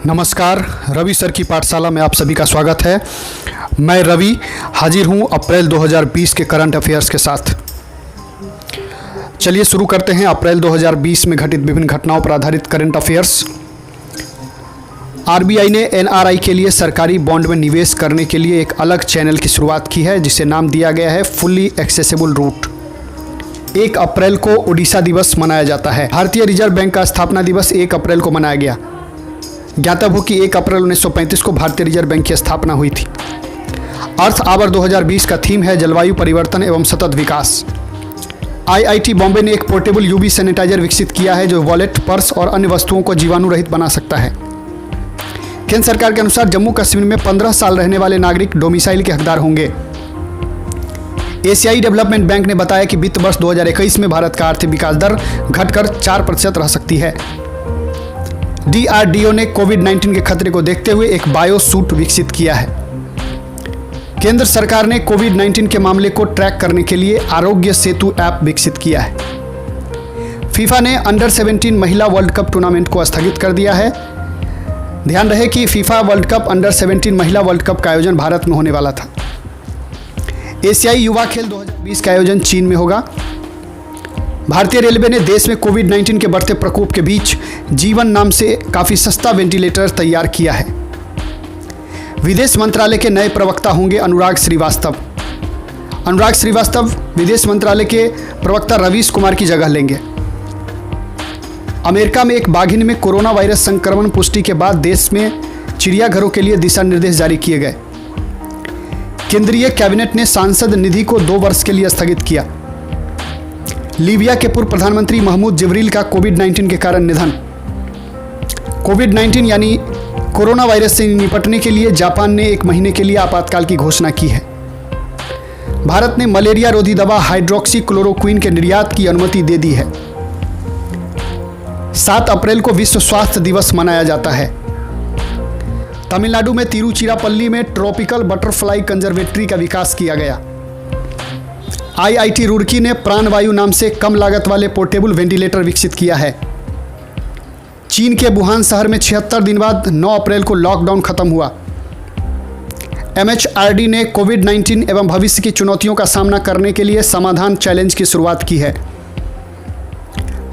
नमस्कार, रवि सर की पाठशाला में आप सभी का स्वागत है। मैं रवि हाजिर हूं अप्रैल 2020 के करंट अफेयर्स के साथ। चलिए शुरू करते हैं अप्रैल 2020 में घटित विभिन्न घटनाओं पर आधारित करंट अफेयर्स। आरबीआई ने एनआरआई के लिए सरकारी बॉन्ड में निवेश करने के लिए एक अलग चैनल की शुरुआत की है, जिसे नाम दिया गया है फुल्ली एक्सेसिबल रूट। 1 अप्रैल को ओडिशा दिवस मनाया जाता है। भारतीय रिजर्व बैंक का स्थापना दिवस 1 अप्रैल को मनाया गया। ज्ञातव्य हो कि 1 अप्रैल 1935 को भारतीय रिजर्व बैंक की स्थापना हुई थी। अर्थ आवर 2020 का थीम है जलवायु परिवर्तन एवं सतत विकास। आईआईटी बॉम्बे ने एक पोर्टेबल यूवी सैनिटाइजर विकसित किया है जो वॉलेट, पर्स और अन्य वस्तुओं को जीवाणु रहित बना सकता है। केंद्र सरकार के अनुसार जम्मू कश्मीर में 15 साल रहने वाले नागरिक डोमिसाइल के हकदार होंगे। एशियाई डेवलपमेंट बैंक ने बताया कि वित्त वर्ष 2021 में भारत का आर्थिक विकास दर घटकर 4% रह सकती है। डीआरडीओ ने कोविड-19 के खतरे को देखते हुए एक बायो सूट विकसित किया है। केंद्र सरकार ने कोविड-19 के मामले को ट्रैक करने के लिए आरोग्य सेतु ऐप विकसित किया है। फीफा ने अंडर 17 महिला वर्ल्ड कप टूर्नामेंट को स्थगित कर दिया है। ध्यान रहे कि फीफा वर्ल्ड कप अंडर 17 महिला वर्ल्ड कप का आयोजन भारत में होने वाला था। एशियाई युवा खेल 2020 का आयोजन चीन में होगा। भारतीय रेलवे ने देश में कोविड-19 के बढ़ते प्रकोप के बीच जीवन नाम से काफ़ी सस्ता वेंटिलेटर तैयार किया है। विदेश मंत्रालय के नए प्रवक्ता होंगे अनुराग श्रीवास्तव। अनुराग श्रीवास्तव विदेश मंत्रालय के प्रवक्ता रवीश कुमार की जगह लेंगे। अमेरिका में एक बाघिन में कोरोना वायरस संक्रमण पुष्टि के बाद देश में चिड़ियाघरों के लिए दिशा निर्देश जारी किए गए। केंद्रीय कैबिनेट ने सांसद निधि को 2 वर्ष के लिए स्थगित किया। लीबिया के पूर्व प्रधानमंत्री महमूद जिब्रील का कोविड-19 के कारण निधन। कोविड-19 यानी कोरोना वायरस से निपटने के लिए जापान ने 1 महीने के लिए आपातकाल की घोषणा की है। भारत ने मलेरिया रोधी दवा हाइड्रोक्सी क्लोरोक्विन के निर्यात की अनुमति दे दी है। 7 अप्रैल को विश्व स्वास्थ्य दिवस मनाया जाता है। तमिलनाडु में तिरुचिरापल्ली में ट्रॉपिकल बटरफ्लाई कंजर्वेटरी का विकास किया गया। आईआईटी रुड़की ने प्राणवायु नाम से कम लागत वाले पोर्टेबल वेंटिलेटर विकसित किया है। चीन के वुहान शहर में 76 दिन बाद 9 अप्रैल को लॉकडाउन खत्म हुआ। एमएचआरडी ने कोविड-19 एवं भविष्य की चुनौतियों का सामना करने के लिए समाधान चैलेंज की शुरुआत की है।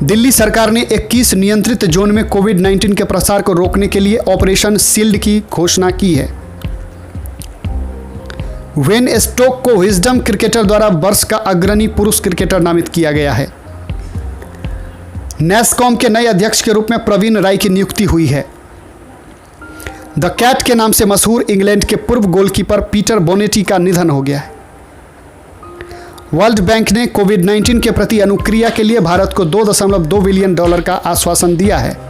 दिल्ली सरकार ने 21 नियंत्रित जोन में कोविड-19 के प्रसार को रोकने के लिए ऑपरेशन शील्ड की घोषणा की है। वेन स्टोक को विजडम क्रिकेटर द्वारा वर्ष का अग्रणी पुरुष क्रिकेटर नामित किया गया है। नैसकॉम के नए अध्यक्ष के रूप में प्रवीण राय की नियुक्ति हुई है। द कैट के नाम से मशहूर इंग्लैंड के पूर्व गोलकीपर पीटर बोनेटी का निधन हो गया है। वर्ल्ड बैंक ने कोविड-19 के प्रति अनुक्रिया के लिए भारत को $2.2 बिलियन का आश्वासन दिया है।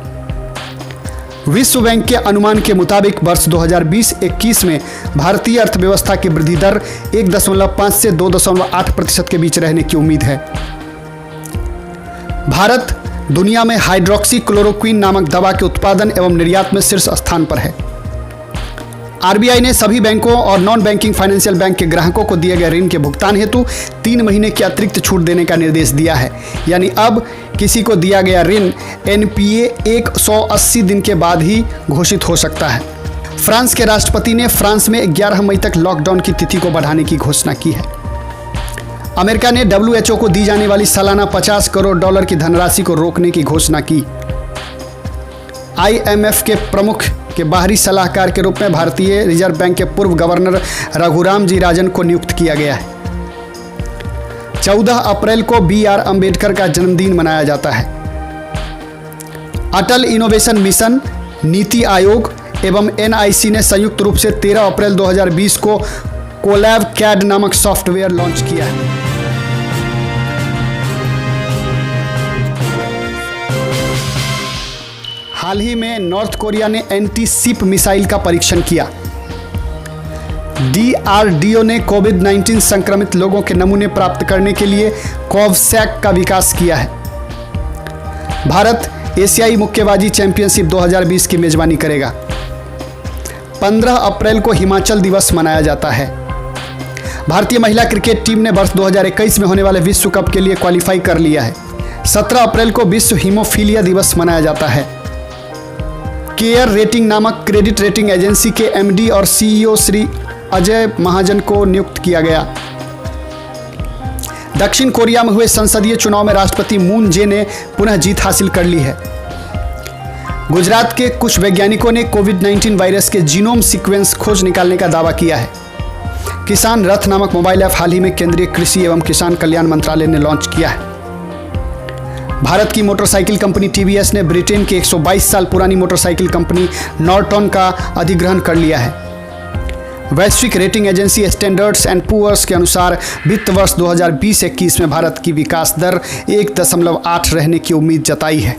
विश्व बैंक के अनुमान के मुताबिक वर्ष 2020-21 में भारतीय अर्थव्यवस्था की वृद्धि दर 1.5 से 2.8% के बीच रहने की उम्मीद है। भारत दुनिया में हाइड्रोक्सी क्लोरोक्विन नामक दवा के उत्पादन एवं निर्यात में शीर्ष स्थान पर है। आरबीआई ने सभी बैंकों और नॉन बैंकिंग फाइनेंशियल बैंक के ग्राहकों को दिए गए ऋण के भुगतान हेतु 3 महीने की अतिरिक्त छूट देने का निर्देश दिया है। यानी अब किसी को दिया गया ऋण एनपीए 180 दिन के बाद ही घोषित हो सकता है। फ्रांस के राष्ट्रपति ने फ्रांस में 11 मई तक लॉकडाउन की तिथि को बढ़ाने की घोषणा की है। अमेरिका ने डब्ल्यूएचओ को दी जाने वाली सालाना $50 करोड़ की धनराशि को रोकने की घोषणा की। आईएमएफ के प्रमुख के बाहरी सलाहकार के रूप में भारतीय रिजर्व बैंक के पूर्व गवर्नर रघुराम जी राजन को नियुक्त किया गया है। 14 अप्रैल को BR अम्बेडकर का जन्मदिन मनाया जाता है। अटल इनोवेशन मिशन, नीति आयोग एवं NIC ने संयुक्त रूप से 13 अप्रैल 2020 को कोलैब कैड नामक सॉफ्टवेयर लॉन्च किया है। हाल ही में नॉर्थ कोरिया ने एंटी शिप मिसाइल का परीक्षण किया। डीआरडीओ ने कोविड-19 संक्रमित लोगों के नमूने प्राप्त करने के लिए कोवसैक का विकास किया है। भारत एशियाई मुक्केबाजी चैंपियनशिप 2020 की मेजबानी करेगा। 15 अप्रैल को हिमाचल दिवस मनाया जाता है। भारतीय महिला क्रिकेट टीम ने वर्ष 2021 में होने वाले विश्व कप के लिए क्वालिफाई कर लिया है। 17 अप्रैल को विश्व हीमोफीलिया दिवस मनाया जाता है। केयर रेटिंग नामक क्रेडिट रेटिंग एजेंसी के एमडी और सीईओ श्री अजय महाजन को नियुक्त किया गया। दक्षिण कोरिया में हुए संसदीय चुनाव में राष्ट्रपति मून जे ने पुनः जीत हासिल कर ली है। गुजरात के कुछ वैज्ञानिकों ने कोविड-19 वायरस के जीनोम सीक्वेंस खोज निकालने का दावा किया है। किसान रथ नामक मोबाइल ऐप हाल ही में केंद्रीय कृषि एवं किसान कल्याण मंत्रालय ने लॉन्च किया है। भारत की मोटरसाइकिल कंपनी टीवीएस ने ब्रिटेन की 122 साल पुरानी मोटरसाइकिल कंपनी नॉर्टन का अधिग्रहण कर लिया है। वैश्विक rating agency Standard's and Poor's के अनुसार वित्त वर्ष 2020-21 में भारत की विकास दर 1.8 रहने की उम्मीद जताई है।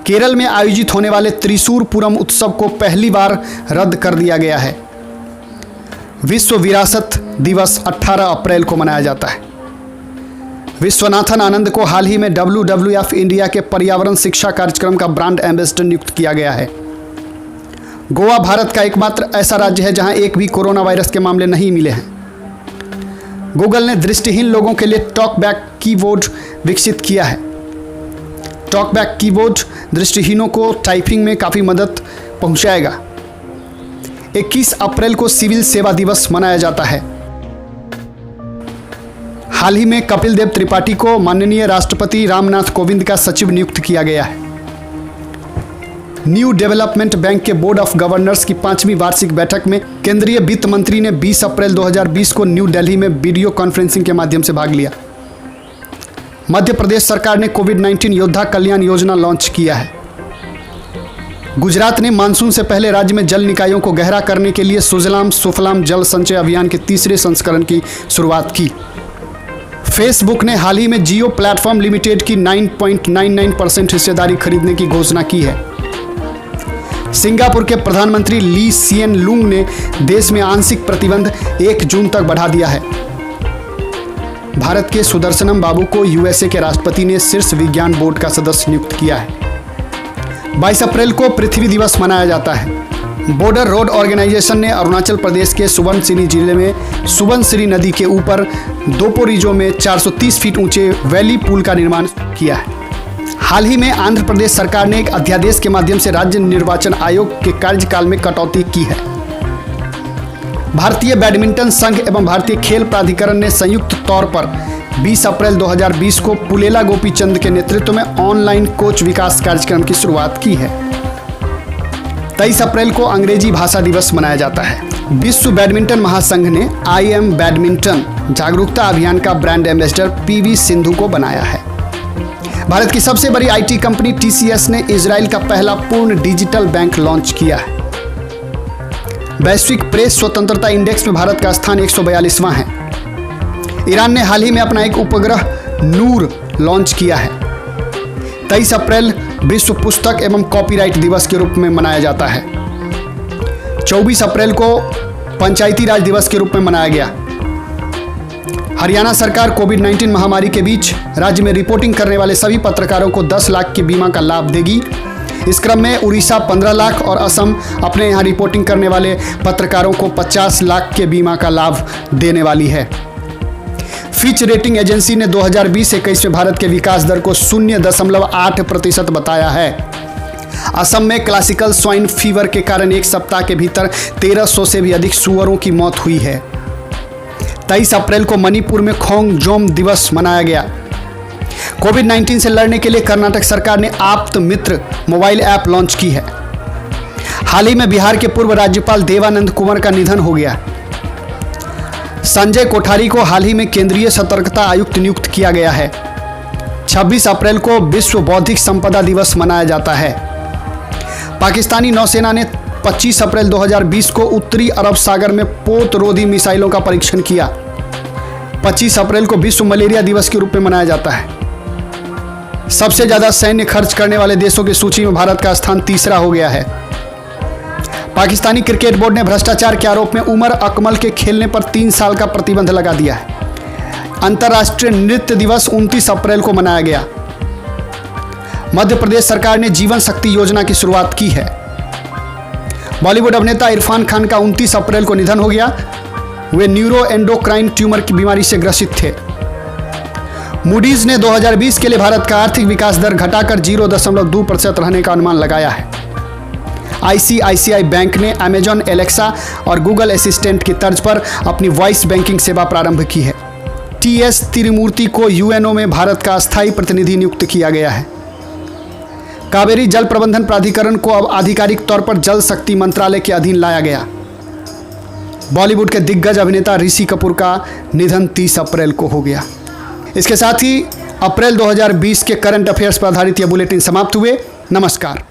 केरल में आयोजित होने वाले त्रिशूर पूरम उत्सव को पहली बार रद्द कर दिया गया है। विश्व विरासत दिवस 18 अप्रैल को मनाया जाता है। विश्वनाथन आनंद को हाल ही में WWF इंडिया के पर्यावरण शिक्षा कार्यक्रम का ब्रांड एम्बेसडर नियुक्त किया गया है। गोवा भारत का एकमात्र ऐसा राज्य है जहां एक भी कोरोना वायरस के मामले नहीं मिले हैं। गूगल ने दृष्टिहीन लोगों के लिए टॉकबैक कीबोर्ड विकसित किया है। टॉकबैक कीबोर्ड दृष्टिहीनों को टाइपिंग में काफ़ी मदद पहुंचाएगा। 21 अप्रैल को सिविल सेवा दिवस मनाया जाता है। हाल ही में कपिल देव त्रिपाठी को माननीय राष्ट्रपति रामनाथ कोविंद का सचिव नियुक्त किया गया है। न्यू डेवलपमेंट बैंक के बोर्ड ऑफ गवर्नर्स की 5वीं वार्षिक बैठक में केंद्रीय वित्त मंत्री ने 20 अप्रैल 2020 को न्यू दिल्ली में वीडियो कॉन्फ्रेंसिंग के माध्यम से भाग लिया। मध्य प्रदेश सरकार ने कोविड-19 योद्धा कल्याण योजना लॉन्च किया है। गुजरात ने मानसून से पहले राज्य में जल निकायों को गहरा करने के लिए सुजलाम सुफलाम जल संचय अभियान के तीसरे संस्करण की शुरुआत की। फेसबुक ने हाल ही में जियो प्लेटफॉर्म लिमिटेड की 9.99% हिस्सेदारी खरीदने की घोषणा की है। सिंगापुर के प्रधानमंत्री ली सिएन लुंग ने देश में आंशिक प्रतिबंध 1 जून तक बढ़ा दिया है। भारत के सुदर्शनम बाबू को यूएसए के राष्ट्रपति ने शीर्ष विज्ञान बोर्ड का सदस्य नियुक्त किया है। 22 अप्रैल को पृथ्वी दिवस मनाया जाता है। बॉर्डर रोड ऑर्गेनाइजेशन ने अरुणाचल प्रदेश के सुबनसिरी जिले में सुबनसिरी नदी के ऊपर दोपोरिजो में 430 फीट ऊंचे वैली पुल का निर्माण किया है। हाल ही में आंध्र प्रदेश सरकार ने एक अध्यादेश के माध्यम से राज्य निर्वाचन आयोग के कार्यकाल में कटौती की है। भारतीय बैडमिंटन संघ एवं भारतीय खेल प्राधिकरण ने संयुक्त तौर पर 20 अप्रैल 2020 को पुलेला गोपीचंद के नेतृत्व में ऑनलाइन कोच विकास कार्यक्रम की शुरुआत की है। 23 अप्रैल को अंग्रेजी भाषा दिवस मनाया जाता है। विश्व बैडमिंटन महासंघ ने आई एम बैडमिंटन जागरूकता अभियान का ब्रांड एम्बेसडर PV सिंधु को बनाया है। भारत की सबसे बड़ी IT कंपनी TCS ने इजराइल का पहला पूर्ण डिजिटल बैंक लॉन्च किया है। वैश्विक प्रेस स्वतंत्रता इंडेक्स में भारत का स्थान 142वां है। ईरान ने हाल ही में अपना एक उपग्रह नूर लॉन्च किया है। 23 अप्रैल विश्व पुस्तक एवं कॉपीराइट दिवस के रूप में मनाया जाता है। 24 अप्रैल को पंचायती राज दिवस के रूप में मनाया गया। हरियाणा सरकार कोविड-19 महामारी के बीच राज्य में रिपोर्टिंग करने वाले सभी पत्रकारों को 10 लाख के बीमा का लाभ देगी। इस क्रम में उड़ीसा 15 लाख और असम अपने यहाँ रिपोर्टिंग करने वाले पत्रकारों को 50 लाख के बीमा का लाभ देने वाली है। फिच रेटिंग एजेंसी ने 2020-21 में भारत के विकास दर को 0.8% बताया है। असम में क्लासिकल स्वाइन फीवर के कारण एक सप्ताह के भीतर 1300 से भी अधिक सूअरों की मौत हुई है। 23 अप्रैल को मणिपुर में खोंगजोम दिवस मनाया गया। कोविड-19 से लड़ने के लिए कर्नाटक सरकार ने आप्त मित्र मोबाइल ऐप लॉन्च की है। हाल ही में बिहार के पूर्व राज्यपाल देवानंद कुंवर का निधन हो गया। संजय कोठारी को हाल ही में केंद्रीय सतर्कता आयुक्त नियुक्त किया गया है। 26 अप्रैल को विश्व बौद्धिक संपदा दिवस मनाया जाता है। पाकिस्तानी नौसेना ने 25 अप्रैल 2020 को उत्तरी अरब सागर में पोतरोधी मिसाइलों का परीक्षण किया। 25 अप्रैल को विश्व मलेरिया दिवस के रूप में मनाया जाता है। सबसे ज्यादा सैन्य खर्च करने वाले देशों की सूची में भारत का स्थान 3रा हो गया है। पाकिस्तानी क्रिकेट बोर्ड ने भ्रष्टाचार के आरोप में उमर अकमल के खेलने पर 3 साल का प्रतिबंध लगा दिया है। अंतर्राष्ट्रीय नृत्य दिवस 29 अप्रैल को मनाया गया। मध्य प्रदेश सरकार ने जीवन शक्ति योजना की शुरुआत की है। बॉलीवुड अभिनेता इरफान खान का 29 अप्रैल को निधन हो गया। वे न्यूरो एंडोक्राइन ट्यूमर की बीमारी से ग्रसित थे। मूडीज ने 2020 के लिए भारत का आर्थिक विकास दर घटाकर 0.2% रहने का अनुमान लगाया है। ICICI बैंक ने अमेजॉन एलेक्सा और गूगल असिस्टेंट की तर्ज पर अपनी वॉइस बैंकिंग सेवा प्रारंभ की है। TS तिरुमूर्ति को UNO में भारत का अस्थायी प्रतिनिधि नियुक्त किया गया है। कावेरी जल प्रबंधन प्राधिकरण को अब आधिकारिक तौर पर जल शक्ति मंत्रालय के अधीन लाया गया। बॉलीवुड के दिग्गज अभिनेता ऋषि कपूर का निधन 30 अप्रैल को हो गया। इसके साथ ही अप्रैल 2020 के करंट अफेयर्स पर आधारित यह बुलेटिन समाप्त हुए। नमस्कार।